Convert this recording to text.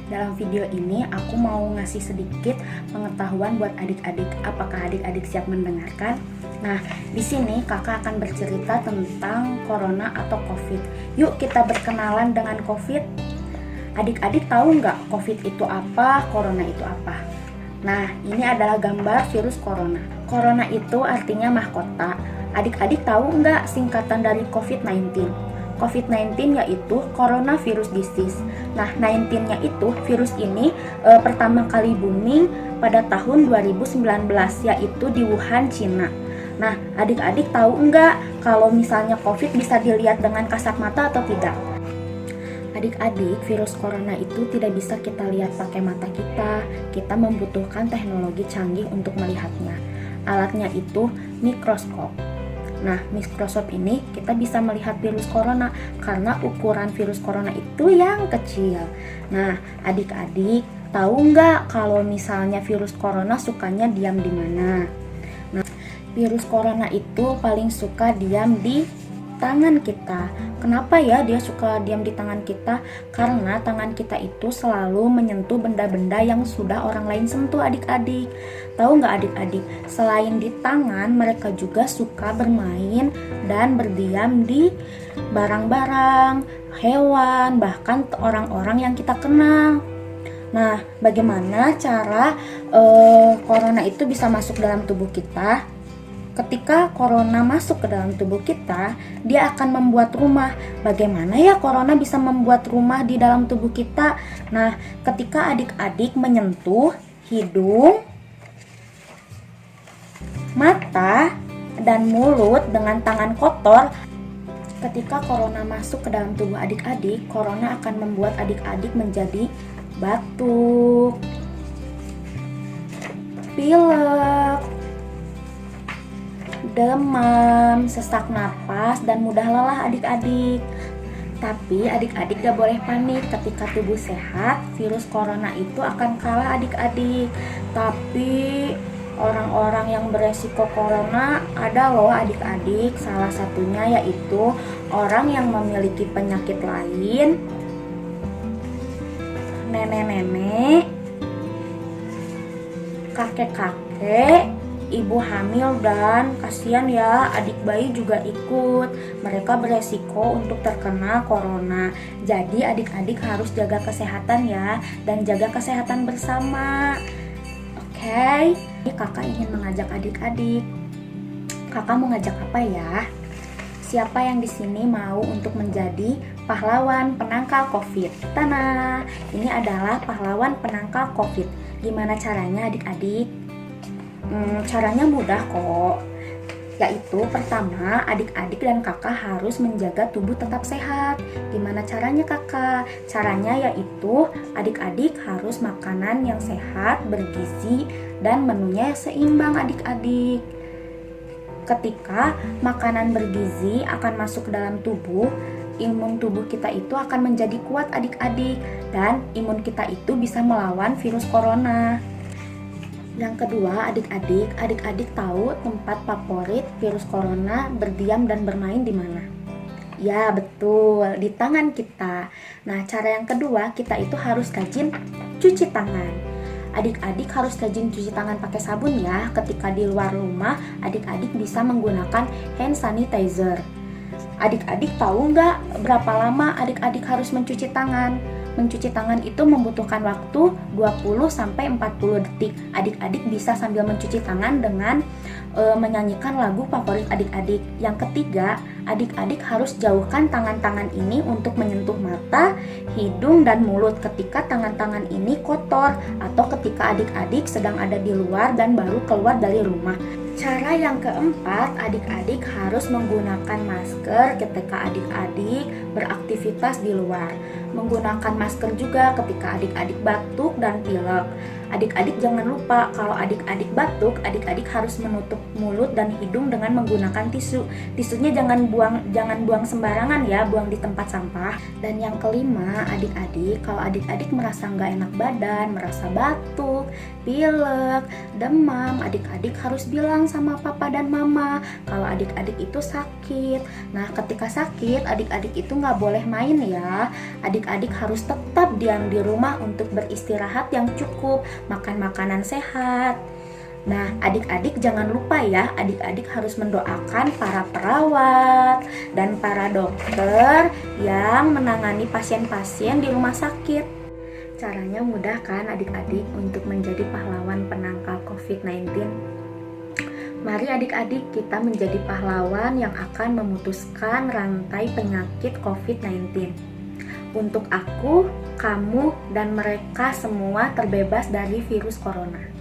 Dalam video ini aku mau ngasih sedikit pengetahuan buat adik-adik. Apakah adik-adik siap mendengarkan? Nah, di sini kakak akan bercerita tentang corona atau COVID. Yuk kita berkenalan dengan COVID. Adik-adik tahu nggak COVID itu apa, corona itu apa? Nah, ini adalah gambar virus corona. Corona itu artinya mahkota. Adik-adik tahu nggak singkatan dari COVID-19? COVID-19 yaitu coronavirus disease. Nah, 19-nya itu virus ini pertama kali booming pada tahun 2019 yaitu di Wuhan, Cina. Nah, adik-adik tahu nggak kalau misalnya COVID bisa dilihat dengan kasat mata atau tidak? Adik-adik, virus corona itu tidak bisa kita lihat pakai mata kita. Kita membutuhkan teknologi canggih untuk melihatnya. Alatnya itu mikroskop. Nah, mikroskop ini kita bisa melihat virus corona karena ukuran virus corona itu yang kecil. Nah, adik-adik tahu nggak kalau misalnya virus corona sukanya diam di mana? Nah, virus corona itu paling suka diam di tangan kita. Kenapa ya dia suka diam di tangan kita? Karena tangan kita itu selalu menyentuh benda-benda yang sudah orang lain sentuh, adik-adik. Tahu nggak adik-adik? Selain di tangan, mereka juga suka bermain dan berdiam di barang-barang, hewan, bahkan orang-orang yang kita kenal. Nah, bagaimana cara corona itu bisa masuk dalam tubuh kita? Ketika corona masuk ke dalam tubuh kita, dia akan membuat rumah. Bagaimana ya corona bisa membuat rumah di dalam tubuh kita? Nah, ketika adik-adik menyentuh hidung, mata, dan mulut dengan tangan kotor, ketika corona masuk ke dalam tubuh adik-adik, corona akan membuat adik-adik menjadi batuk, pilek, demam, sesak napas, dan mudah lelah adik-adik. Tapi adik-adik gak boleh panik. Ketika tubuh sehat, virus corona itu akan kalah adik-adik. Tapi orang-orang yang beresiko corona ada loh adik-adik. Salah satunya yaitu orang yang memiliki penyakit lain, nenek-nenek, kakek-kakek, ibu hamil, dan kasihan ya adik bayi juga ikut. Mereka beresiko untuk terkena corona. Jadi adik-adik harus jaga kesehatan ya, dan jaga kesehatan bersama. Oke, kakak ingin mengajak adik-adik. Kakak mau ngajak apa ya? Siapa yang di sini mau untuk menjadi pahlawan penangkal COVID? Tanah, ini adalah pahlawan penangkal COVID. Gimana caranya adik-adik? Caranya mudah kok, yaitu pertama adik-adik dan kakak harus menjaga tubuh tetap sehat. Gimana caranya kakak? Caranya yaitu adik-adik harus makanan yang sehat, bergizi, dan menunya seimbang adik-adik. Ketika makanan bergizi akan masuk ke dalam tubuh, imun tubuh kita itu akan menjadi kuat adik-adik, dan imun kita itu bisa melawan virus corona. Yang kedua, adik-adik tahu tempat favorit virus corona berdiam dan bermain di mana? Ya, betul, di tangan kita. Nah, cara yang kedua, kita itu harus rajin cuci tangan. Adik-adik harus rajin cuci tangan pakai sabun ya. Ketika di luar rumah, adik-adik bisa menggunakan hand sanitizer. Adik-adik tahu nggak berapa lama adik-adik harus mencuci tangan? Mencuci tangan itu membutuhkan waktu 20-40 detik. Adik-adik bisa sambil mencuci tangan dengan menyanyikan lagu favorit adik-adik. Yang ketiga, adik-adik harus jauhkan tangan-tangan ini untuk menyentuh mata, hidung, dan mulut ketika tangan-tangan ini kotor atau ketika adik-adik sedang ada di luar dan baru keluar dari rumah. Cara yang keempat, adik-adik harus menggunakan masker ketika adik-adik beraktivitas di luar. Menggunakan masker juga ketika adik-adik batuk dan pilek. Adik-adik jangan lupa kalau adik-adik batuk, adik-adik harus menutup mulut dan hidung dengan menggunakan tisu. Tisunya jangan buang sembarangan ya, buang di tempat sampah. Dan yang kelima, adik-adik, kalau adik-adik merasa nggak enak badan, merasa batuk, pilek, demam, adik-adik harus bilang bilang sama papa dan mama kalau adik-adik itu sakit. Nah, ketika sakit, adik-adik itu nggak boleh main ya. Adik-adik harus tetap diam di rumah untuk beristirahat yang cukup, makan makanan sehat. Nah, adik-adik jangan lupa ya, adik-adik harus mendoakan para perawat dan para dokter yang menangani pasien-pasien di rumah sakit. Caranya mudah kan adik-adik untuk menjadi pahlawan penangkal COVID-19? Mari adik-adik kita menjadi pahlawan yang akan memutuskan rantai penyakit COVID-19. Untuk aku, kamu, dan mereka semua terbebas dari virus corona.